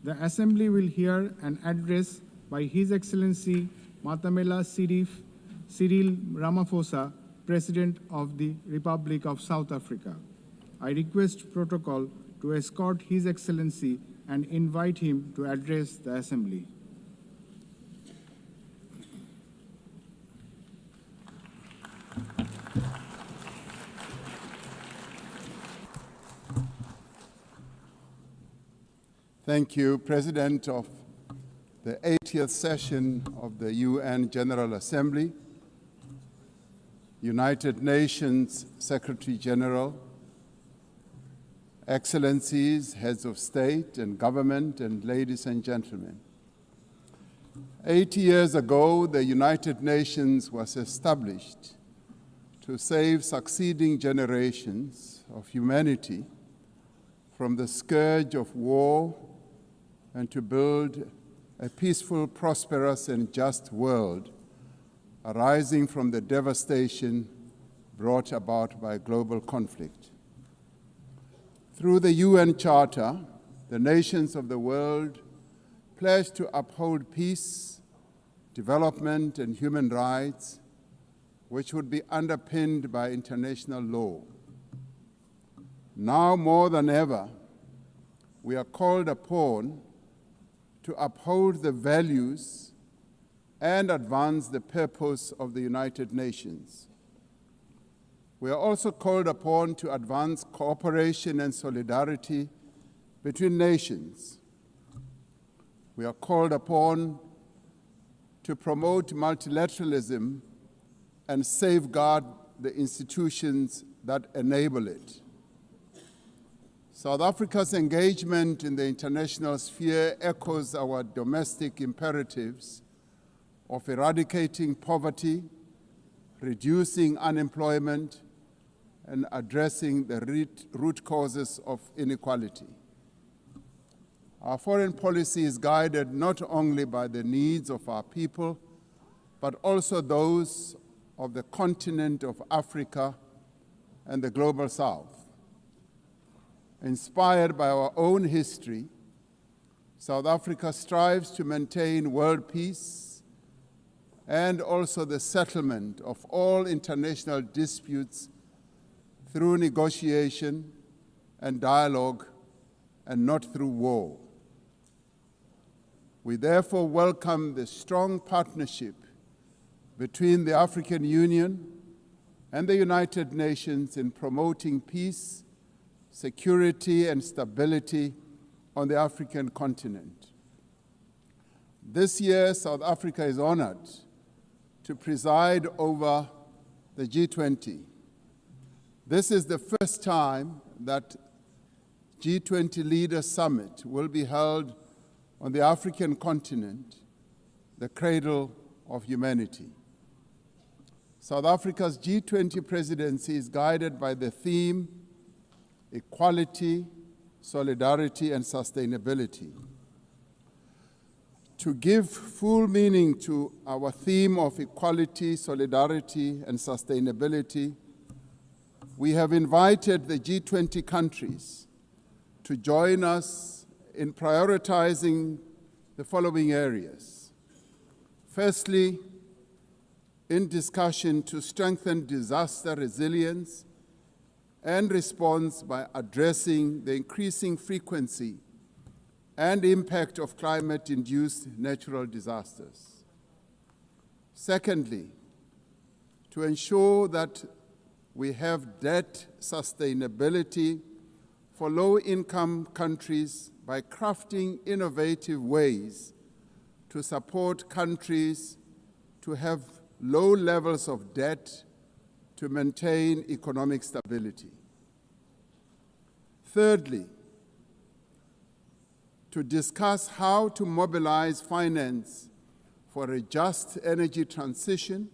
The Assembly will hear an address by His Excellency Matamela Cyril Ramaphosa, President of the Republic of South Africa. I request Protocol to escort His Excellency and invite him to address the Assembly. Thank you, President of the 80th session of the UN General Assembly, United Nations Secretary General, Excellencies, Heads of State and Government, and ladies and gentlemen. 80 years ago, the United Nations was established to save succeeding generations of humanity from the scourge of war and to build a peaceful, prosperous, and just world arising from the devastation brought about by global conflict. Through the UN Charter, the nations of the world pledged to uphold peace, development, and human rights, which would be underpinned by international law. Now more than ever, we are called upon to uphold the values and advance the purpose of the United Nations. We are also called upon to advance cooperation and solidarity between nations. We are called upon to promote multilateralism and safeguard the institutions that enable it. South Africa's engagement in the international sphere echoes our domestic imperatives of eradicating poverty, reducing unemployment, and addressing the root causes of inequality. Our foreign policy is guided not only by the needs of our people, but also those of the continent of Africa and the global South. Inspired by our own history, South Africa strives to maintain world peace and also the settlement of all international disputes through negotiation and dialogue and not through war. We therefore welcome the strong partnership between the African Union and the United Nations in promoting peace, security, and stability on the African continent. This year, South Africa is honored to preside over the G20. This is the first time that G20 Leaders Summit will be held on the African continent, the cradle of humanity. South Africa's G20 presidency is guided by the theme equality, solidarity, and sustainability. To give full meaning to our theme of equality, solidarity, and sustainability, we have invited the G20 countries to join us in prioritizing the following areas. Firstly, in discussion to strengthen disaster resilience and response by addressing the increasing frequency and impact of climate-induced natural disasters. Secondly, to ensure that we have debt sustainability for low-income countries by crafting innovative ways to support countries to have low levels of debt to maintain economic stability. Thirdly, to discuss how to mobilize finance for a just energy transition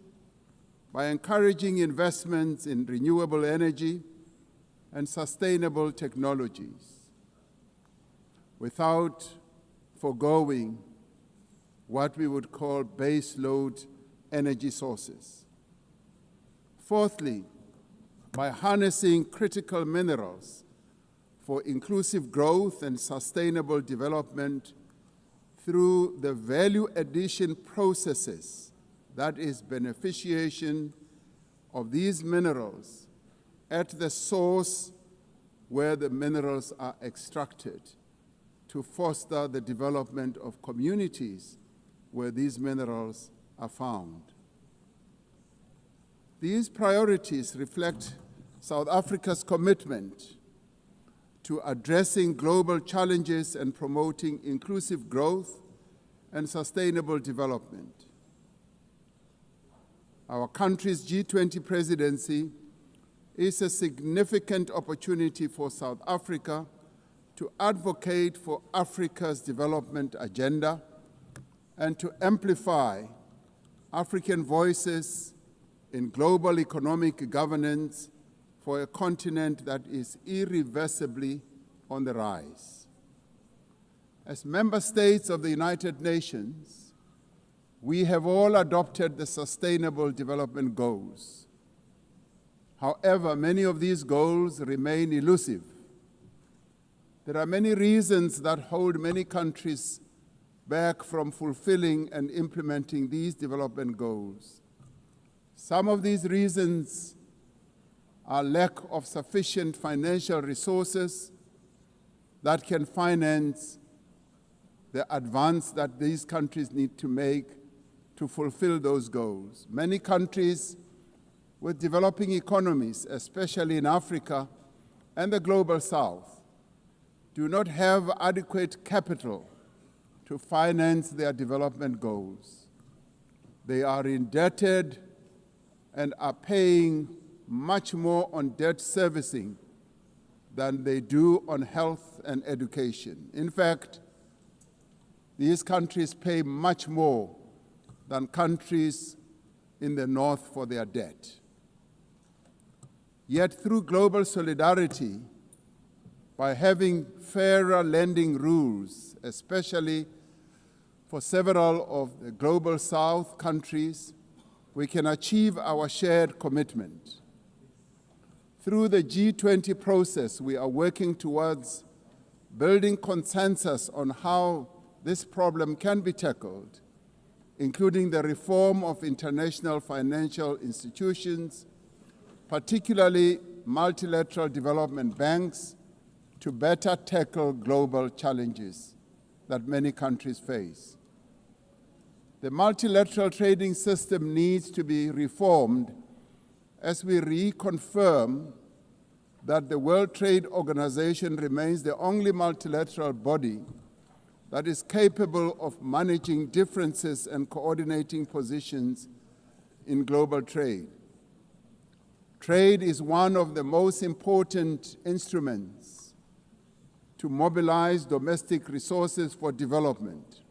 by encouraging investments in renewable energy and sustainable technologies, without foregoing what we would call base load energy sources. Fourthly, by harnessing critical minerals for inclusive growth and sustainable development through the value addition processes, that is, beneficiation of these minerals at the source where the minerals are extracted, to foster the development of communities where these minerals are found. These priorities reflect South Africa's commitment to addressing global challenges and promoting inclusive growth and sustainable development. Our country's G20 presidency is a significant opportunity for South Africa to advocate for Africa's development agenda and to amplify African voices in global economic governance for a continent that is irreversibly on the rise. As member states of the United Nations, we have all adopted the Sustainable Development Goals. However, many of these goals remain elusive. There are many reasons that hold many countries back from fulfilling and implementing these development goals. Some of these reasons are lack of sufficient financial resources that can finance the advance that these countries need to make to fulfill those goals. Many countries with developing economies, especially in Africa and the Global South, do not have adequate capital to finance their development goals. They are indebted and are paying much more on debt servicing than they do on health and education. In fact, these countries pay much more than countries in the North for their debt. Yet through global solidarity, by having fairer lending rules, especially for several of the Global South countries, we can achieve our shared commitment. Through the G20 process, we are working towards building consensus on how this problem can be tackled, including the reform of international financial institutions, particularly multilateral development banks, to better tackle global challenges that many countries face. The multilateral trading system needs to be reformed as we reconfirm that the World Trade Organization remains the only multilateral body that is capable of managing differences and coordinating positions in global trade. Trade is one of the most important instruments to mobilize domestic resources for development.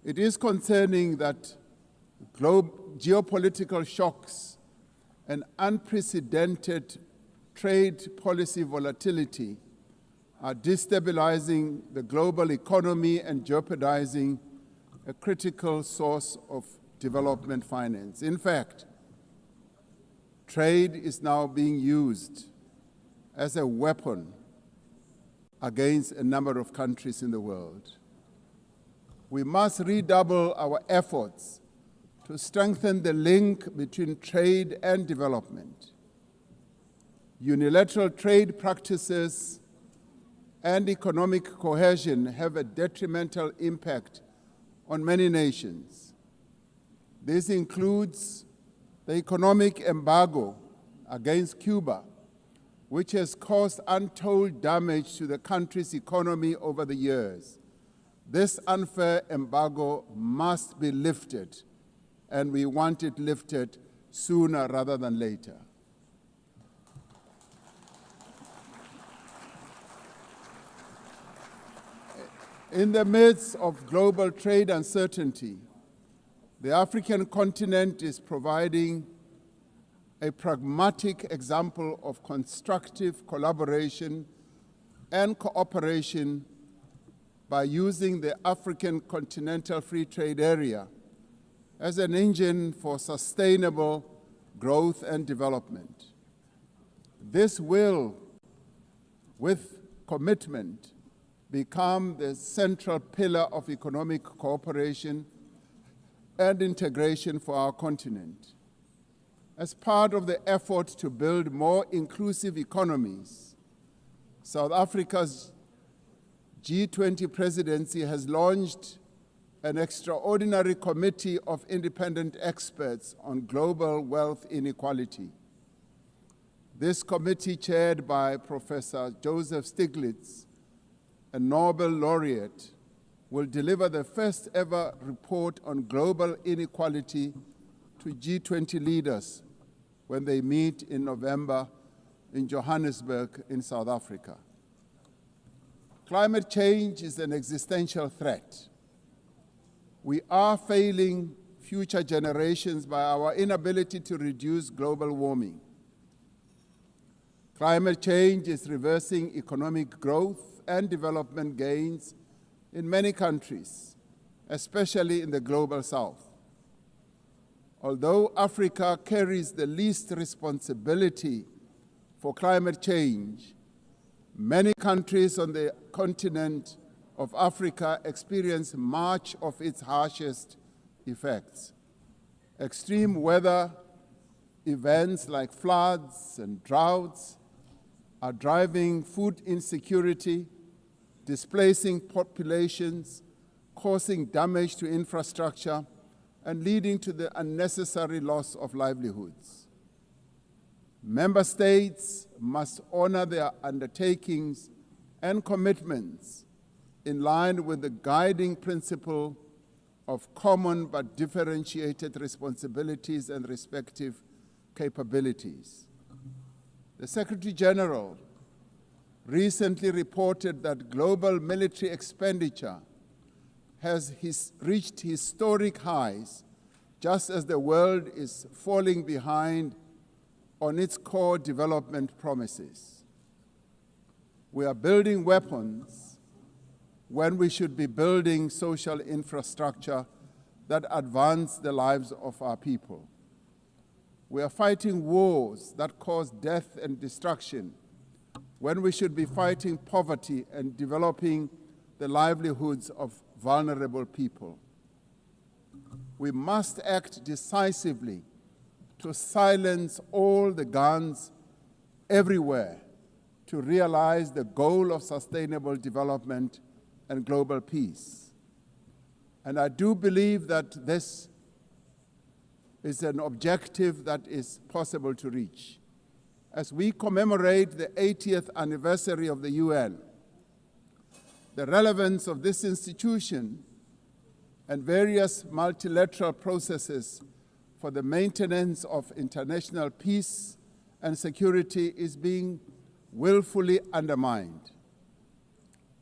It is concerning that geopolitical shocks and unprecedented trade policy volatility are destabilizing the global economy and jeopardizing a critical source of development finance. In fact, trade is now being used as a weapon against a number of countries in the world. We must redouble our efforts to strengthen the link between trade and development. Unilateral trade practices and economic cohesion have a detrimental impact on many nations. This includes the economic embargo against Cuba, which has caused untold damage to the country's economy over the years. This unfair embargo must be lifted, and we want it lifted sooner rather than later. In the midst of global trade uncertainty, the African continent is providing a pragmatic example of constructive collaboration and cooperation by using the African Continental Free Trade Area as an engine for sustainable growth and development. This will with commitment, become the central pillar of economic cooperation and integration for our continent. As part of the effort to build more inclusive economies, South Africa's G20 presidency has launched an extraordinary committee of independent experts on global wealth inequality. This committee, chaired by Professor Joseph Stiglitz, a Nobel laureate, will deliver the first ever report on global inequality to G20 leaders when they meet in November in Johannesburg in South Africa. Climate change is an existential threat. We are failing future generations by our inability to reduce global warming. Climate change is reversing economic growth and development gains in many countries, especially in the global south. Although Africa carries the least responsibility for climate change, many countries on the continent of Africa experience much of its harshest effects. Extreme weather events like floods and droughts are driving food insecurity, displacing populations, causing damage to infrastructure, and leading to the unnecessary loss of livelihoods. Member states must honor their undertakings and commitments in line with the guiding principle of common but differentiated responsibilities and respective capabilities. The Secretary General recently reported that global military expenditure has reached historic highs, just as the world is falling behind on its core development promises. We are building weapons when we should be building social infrastructure that advance the lives of our people. We are fighting wars that cause death and destruction when we should be fighting poverty and developing the livelihoods of vulnerable people. We must act decisively to silence all the guns everywhere to realize the goal of sustainable development and global peace. And I do believe that this is an objective that is possible to reach. As we commemorate the 80th anniversary of the UN, the relevance of this institution and various multilateral processes for the maintenance of international peace and security is being willfully undermined.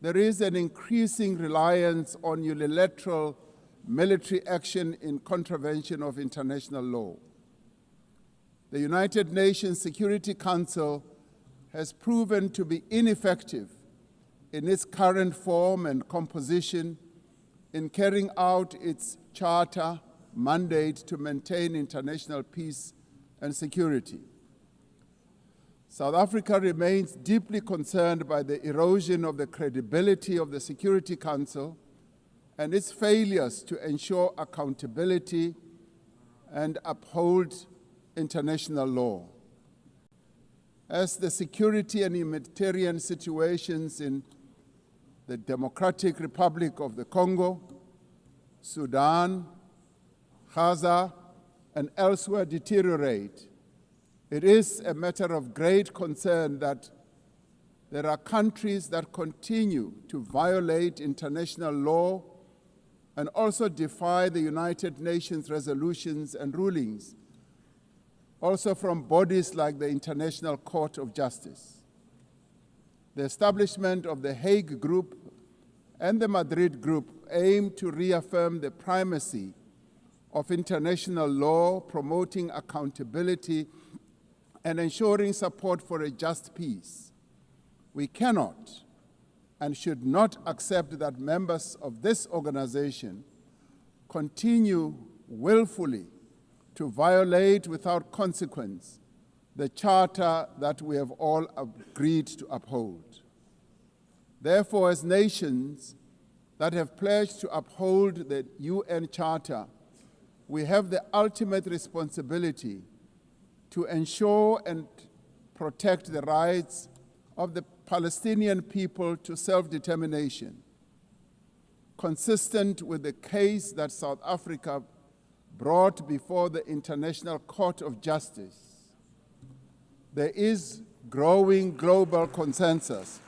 There is an increasing reliance on unilateral military action in contravention of international law. The United Nations Security Council has proven to be ineffective in its current form and composition in carrying out its charter mandate to maintain international peace and security. South Africa remains deeply concerned by the erosion of the credibility of the Security Council and its failures to ensure accountability and uphold international law. As the security and humanitarian situations in the Democratic Republic of the Congo, Sudan, Gaza, and elsewhere deteriorate, it is a matter of great concern that there are countries that continue to violate international law and also defy the United Nations resolutions and rulings, also from bodies like the International Court of Justice. The establishment of the Hague Group and the Madrid Group aim to reaffirm the primacy of international law, promoting accountability and ensuring support for a just peace. We cannot and should not accept that members of this organization continue willfully to violate without consequence the charter that we have all agreed to uphold. Therefore, as nations that have pledged to uphold the UN Charter, we have the ultimate responsibility to ensure and protect the rights of the Palestinian people to self-determination, consistent with the case that South Africa brought before the International Court of Justice. There is growing global consensus.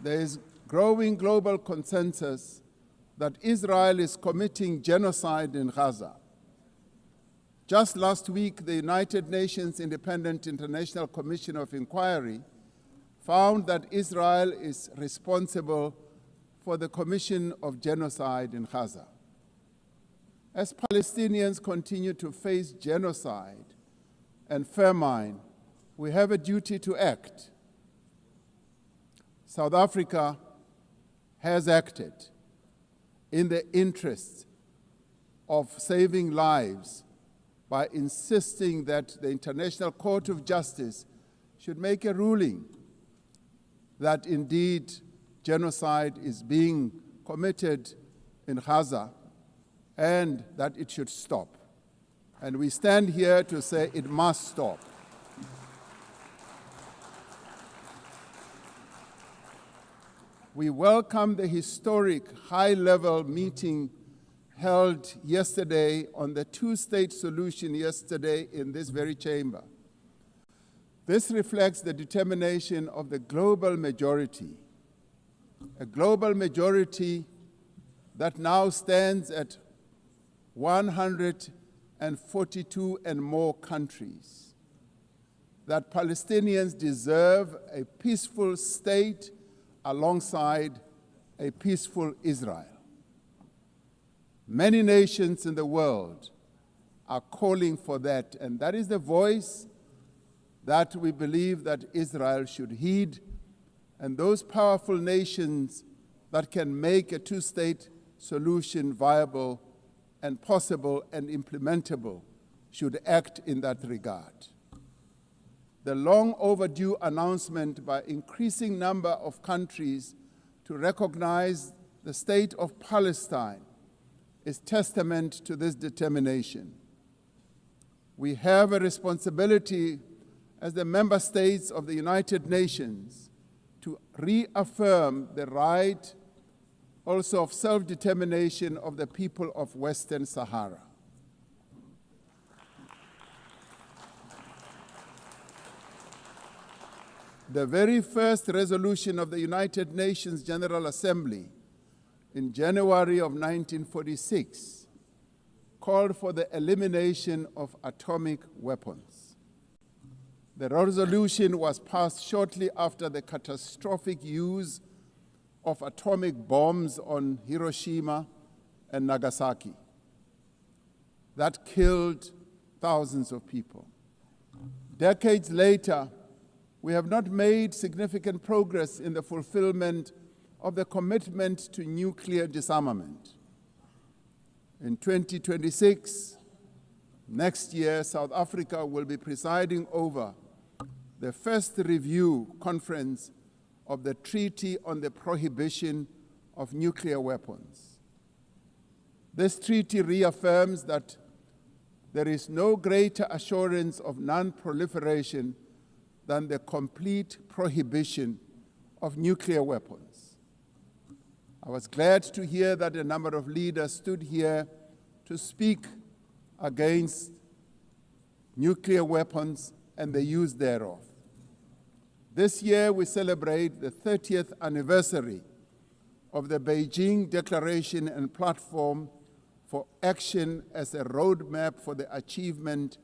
There is growing global consensus that Israel is committing genocide in Gaza. Just last week, the United Nations Independent International Commission of Inquiry found that Israel is responsible for the commission of genocide in Gaza. As Palestinians continue to face genocide and famine, we have a duty to act. South Africa has acted in the interest of saving lives by insisting that the International Court of Justice should make a ruling that indeed genocide is being committed in Gaza and that it should stop. And we stand here to say it must stop. We welcome the historic high-level meeting held yesterday on the two-state solution yesterday in this very chamber. This reflects the determination of the global majority, a global majority that now stands at 142 and more countries, that Palestinians deserve a peaceful state alongside a peaceful Israel. Many nations in the world are calling for that, and that is the voice that we believe that Israel should heed, and those powerful nations that can make a two-state solution viable and possible and implementable should act in that regard. The long overdue announcement by increasing number of countries to recognize the state of Palestine is testament to this determination. We have a responsibility as the member states of the United Nations to reaffirm the right also of self-determination of the people of Western Sahara. The very first resolution of the United Nations General Assembly in January of 1946 called for the elimination of atomic weapons. The resolution was passed shortly after the catastrophic use of atomic bombs on Hiroshima and Nagasaki that killed thousands of people. Decades later, we have not made significant progress in the fulfillment of the commitment to nuclear disarmament. In 2026, next year, South Africa will be presiding over the first review conference of the Treaty on the Prohibition of Nuclear Weapons. This treaty reaffirms that there is no greater assurance of non-proliferation than the complete prohibition of nuclear weapons. I was glad to hear that a number of leaders stood here to speak against nuclear weapons and the use thereof. This year we celebrate the 30th anniversary of the Beijing Declaration and Platform for Action as a roadmap for the achievement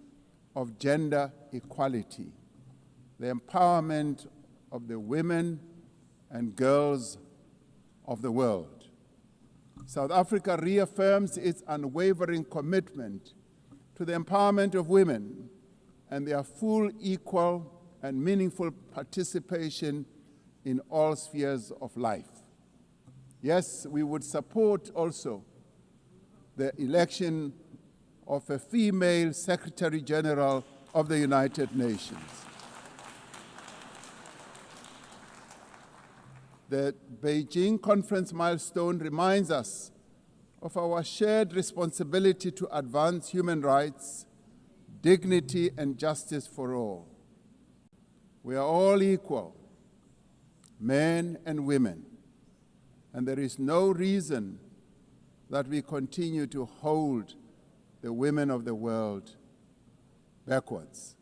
of gender equality, the empowerment of the women and girls of the world. South Africa reaffirms its unwavering commitment to the empowerment of women and their full, equal, and meaningful participation in all spheres of life. Yes, we would support also the election of a female Secretary General of the United Nations. The Beijing conference milestone reminds us of our shared responsibility to advance human rights, dignity, and justice for all. We are all equal, men and women, and there is no reason that we continue to hold the women of the world backwards.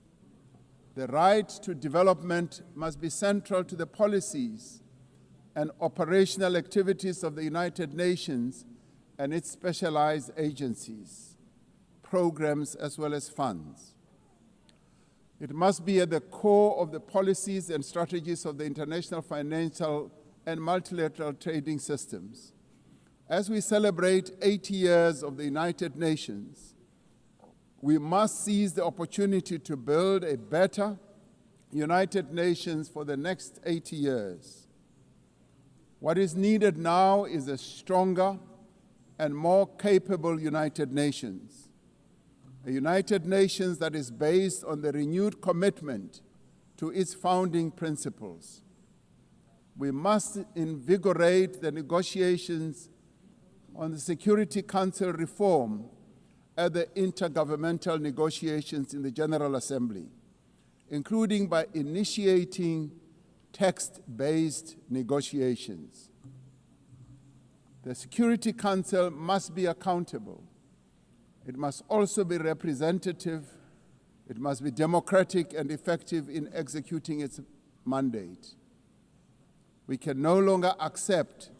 The right to development must be central to the policies and operational activities of the United Nations and its specialized agencies, programs, as well as funds. It must be at the core of the policies and strategies of the international financial and multilateral trading systems. As we celebrate 80 years of the United Nations, we must seize the opportunity to build a better United Nations for the next 80 years. What is needed now is a stronger and more capable United Nations, a United Nations that is based on the renewed commitment to its founding principles. We must invigorate the negotiations on the Security Council reform at the intergovernmental negotiations in the General Assembly, including by initiating text-based negotiations. The Security Council must be accountable. It must also be representative. It must be democratic and effective in executing its mandate. We can no longer accept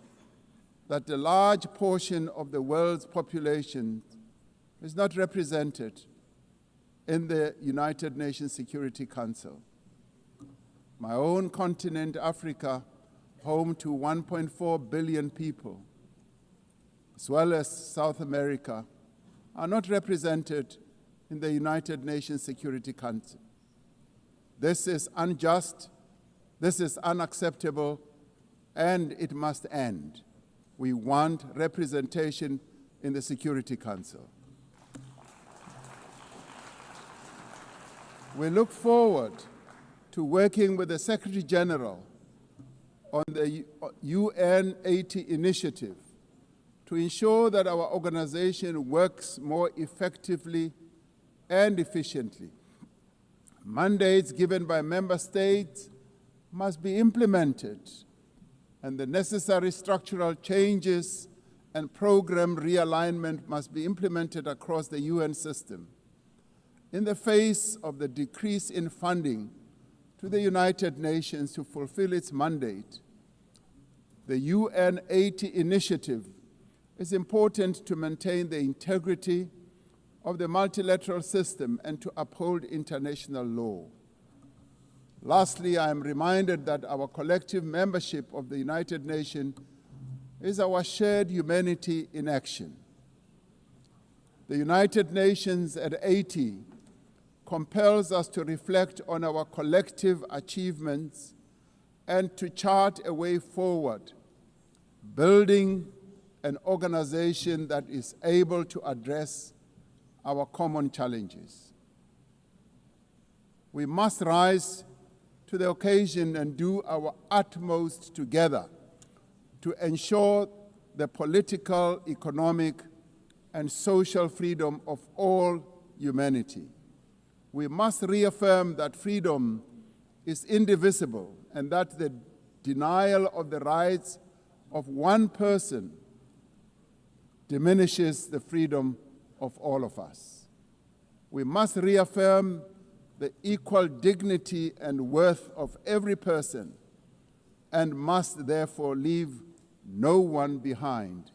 that a large portion of the world's population is not represented in the United Nations Security Council. My own continent, Africa, home to 1.4 billion people, as well as South America, are not represented in the United Nations Security Council. This is unjust, this is unacceptable, and it must end. We want representation in the Security Council. We look forward to working with the Secretary General on the UN 80 initiative to ensure that our organization works more effectively and efficiently. Mandates given by member states must be implemented, and the necessary structural changes and program realignment must be implemented across the UN system. In the face of the decrease in funding to the United Nations to fulfill its mandate, the UN 80 initiative is important to maintain the integrity of the multilateral system and to uphold international law. Lastly, I am reminded that our collective membership of the United Nations is our shared humanity in action. The United Nations at 80 compels us to reflect on our collective achievements and to chart a way forward, building an organization that is able to address our common challenges. We must rise to the occasion and do our utmost together to ensure the political, economic, and social freedom of all humanity. We must reaffirm that freedom is indivisible and that the denial of the rights of one person diminishes the freedom of all of us. We must reaffirm the equal dignity and worth of every person and must therefore leave no one behind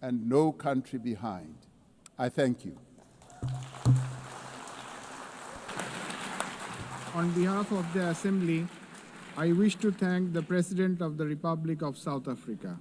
and no country behind. I thank you. On behalf of the Assembly, I wish to thank the President of the Republic of South Africa.